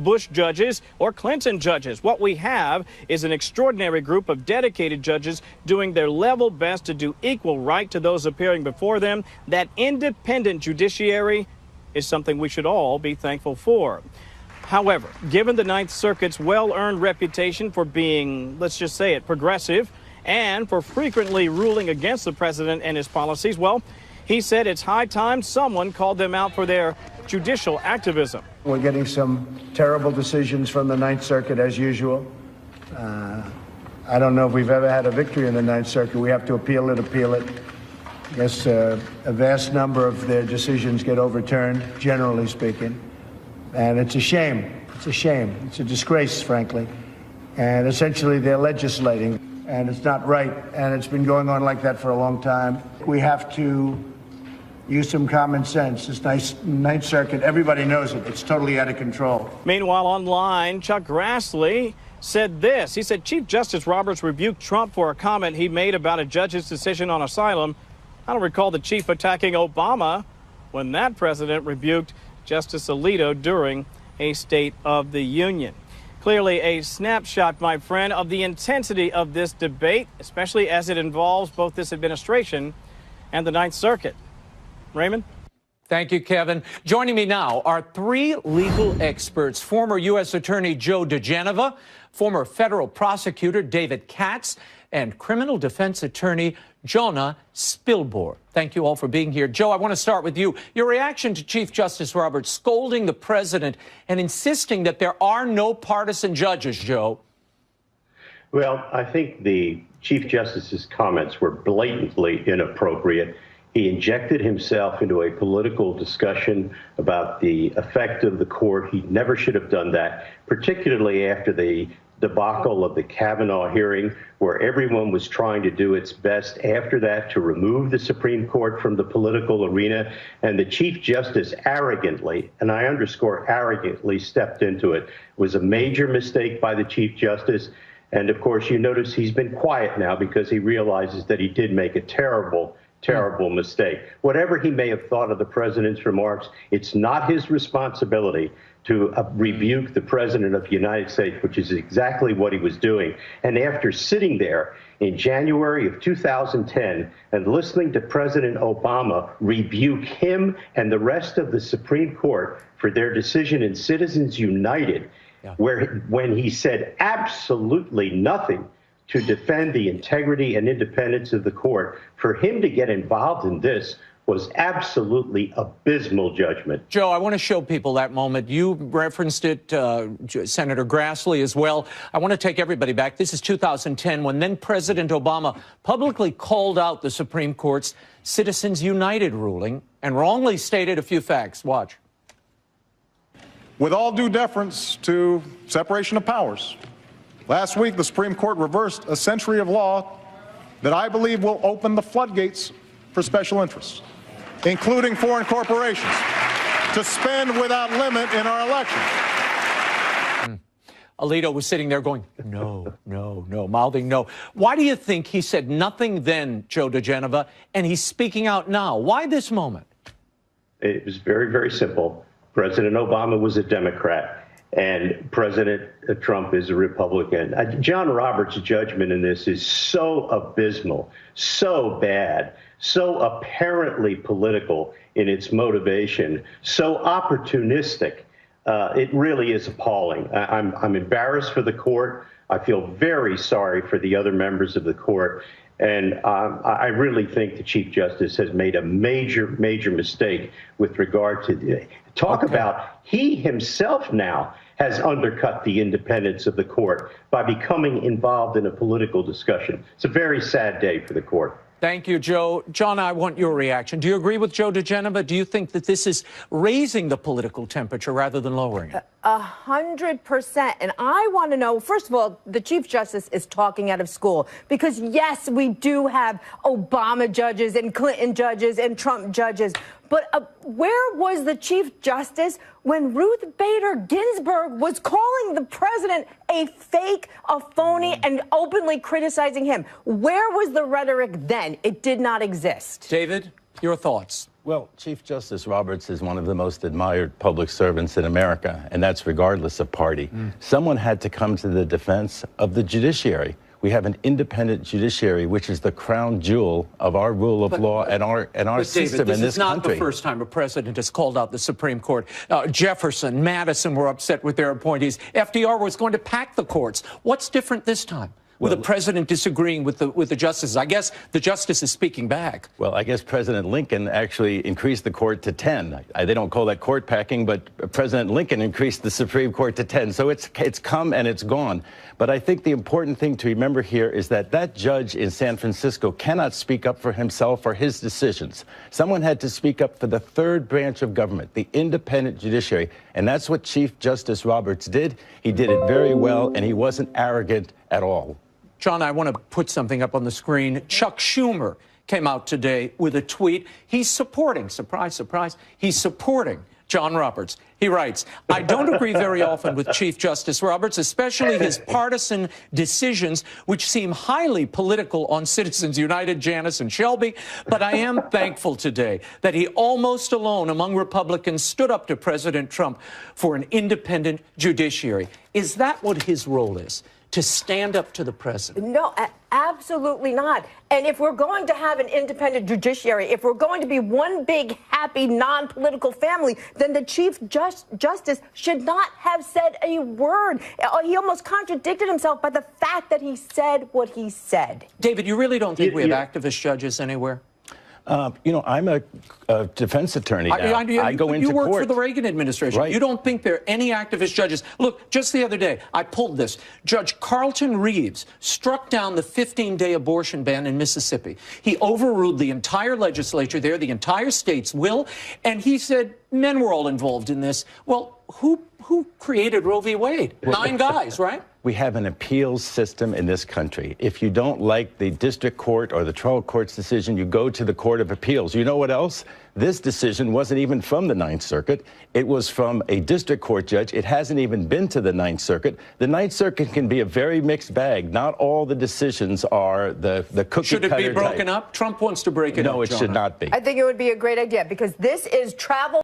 Bush judges or Clinton judges. What we have is an extraordinary group of dedicated judges doing their level best to do equal right to those appearing before them. That independent judiciary is something we should all be thankful for. However, given the Ninth Circuit's well-earned reputation for being, let's just say it, progressive, and for frequently ruling against the president and his policies, well, he said it's high time someone called them out for their judicial activism. We're getting some terrible decisions from the Ninth Circuit, as usual. I don't know if we've ever had a victory in the Ninth Circuit. We have to appeal it. I guess a vast number of their decisions get overturned, generally speaking. And it's a shame. It's a shame. It's a disgrace, frankly. And essentially, they're legislating, and it's not right. And it's been going on like that for a long time. We have to use some common sense. This Ninth Circuit, everybody knows it. It's totally out of control. Meanwhile, online, Chuck Grassley said this. He said Chief Justice Roberts rebuked Trump for a comment he made about a judge's decision on asylum. I don't recall the chief attacking Obama when that president rebuked Justice Alito during a State of the Union. Clearly a snapshot, my friend, of the intensity of this debate, especially as it involves both this administration and the Ninth Circuit. Raymond? Thank you, Kevin. Joining me now are three legal experts: former U.S. Attorney Joe DiGenova, former federal prosecutor David Katz, and criminal defense attorney Jonah Spilborn. Thank you all for being here. Joe, I want to start with you. Your reaction to Chief Justice Roberts scolding the president and insisting that there are no partisan judges, Joe. Well, I think the Chief Justice's comments were blatantly inappropriate. He injected himself into a political discussion about the effect of the court. He never should have done that, particularly after the debacle of the Kavanaugh hearing, where everyone was trying to do its best after that to remove the Supreme Court from the political arena. And the Chief Justice arrogantly, and I underscore arrogantly, stepped into it. It was a major mistake by the Chief Justice. And of course, you notice he's been quiet now because he realizes that he did make a terrible mistake. Whatever he may have thought of the president's remarks, it's not his responsibility to rebuke the president of the United States, which is exactly what he was doing. And after sitting there in January of 2010 and listening to President Obama rebuke him and the rest of the Supreme Court for their decision in Citizens United, when he said absolutely nothing to defend the integrity and independence of the court, for him to get involved in this was absolutely abysmal judgment. Joe, I want to show people that moment. You referenced it, Senator Grassley as well. I want to take everybody back. This is 2010, when then President Obama publicly called out the Supreme Court's Citizens United ruling and wrongly stated a few facts. Watch. With all due deference to separation of powers, last week, the Supreme Court reversed a century of law that I believe will open the floodgates for special interests, including foreign corporations, to spend without limit in our elections. Alito was sitting there going, no, no, no, mouthing no. Why do you think he said nothing then, Joe DiGenova, and he's speaking out now? Why this moment? It was very, very simple. President Obama was a Democrat, and President Trump is a Republican. John Roberts' judgment in this is so abysmal, so bad, so apparently political in its motivation, so opportunistic. It really is appalling. I'm embarrassed for the court. I feel very sorry for the other members of the court. And I really think the Chief Justice has made a major, major mistake with regard to talk about he himself now has undercut the independence of the court by becoming involved in a political discussion. It's a very sad day for the court. Thank you, Joe. John, I want your reaction. Do you agree with Joe DiGenova? Do you think that this is raising the political temperature rather than lowering it? 100%. And I want to know, first of all, the Chief Justice is talking out of school, because yes, we do have Obama judges and Clinton judges and Trump judges. But where was the Chief Justice when Ruth Bader Ginsburg was calling the president a fake, a phony, and openly criticizing him? Where was the rhetoric then? It did not exist. David? Your thoughts? Well, Chief Justice Roberts is one of the most admired public servants in America, and that's regardless of party. Someone had to come to the defense of the judiciary. We have an independent judiciary, which is the crown jewel of our rule of law and our system in this country. This is not the first time a president has called out the Supreme Court. Jefferson, Madison were upset with their appointees. FDR was going to pack the courts. What's different this time? With the president disagreeing with the justices. I guess the justice is speaking back. Well, I guess President Lincoln actually increased the court to 10. They don't call that court packing, but President Lincoln increased the Supreme Court to 10. So it's come and it's gone. But I think the important thing to remember here is that that judge in San Francisco cannot speak up for himself or his decisions. Someone had to speak up for the third branch of government, the independent judiciary. And that's what Chief Justice Roberts did. He did it very well, and he wasn't arrogant at all. John, I want to put something up on the screen. Chuck Schumer came out today with a tweet. He's supporting, surprise, surprise, he's supporting John Roberts. He writes, I don't agree very often with Chief Justice Roberts, especially his partisan decisions, which seem highly political on Citizens United, Janice and Shelby. But I am thankful today that he almost alone among Republicans stood up to President Trump for an independent judiciary. Is that what his role is? To stand up to the president? No, absolutely not. And if we're going to have an independent judiciary, if we're going to be one big, happy, non-political family, then the Chief Justice should not have said a word. He almost contradicted himself by the fact that he said what he said. David, you really don't think we have activist judges anywhere? You know, I'm a defense attorney now. I go into court. You work for the Reagan administration. Right. You don't think there are any activist judges. Look, just the other day, I pulled this. Judge Carlton Reeves struck down the 15-day abortion ban in Mississippi. He overruled the entire legislature there, the entire state's will, and he said men were all involved in this. Well, who created Roe v. Wade? 9 guys, right? We have an appeals system in this country. If you don't like the district court or the trial court's decision, you go to the Court of Appeals. You know what else? This decision wasn't even from the Ninth Circuit. It was from a district court judge. It hasn't even been to the Ninth Circuit. The Ninth Circuit can be a very mixed bag. Not all the decisions are the cookie cutter. Should it be broken up? Trump wants to break it up. No, it should not be. I think it would be a great idea because this is travel.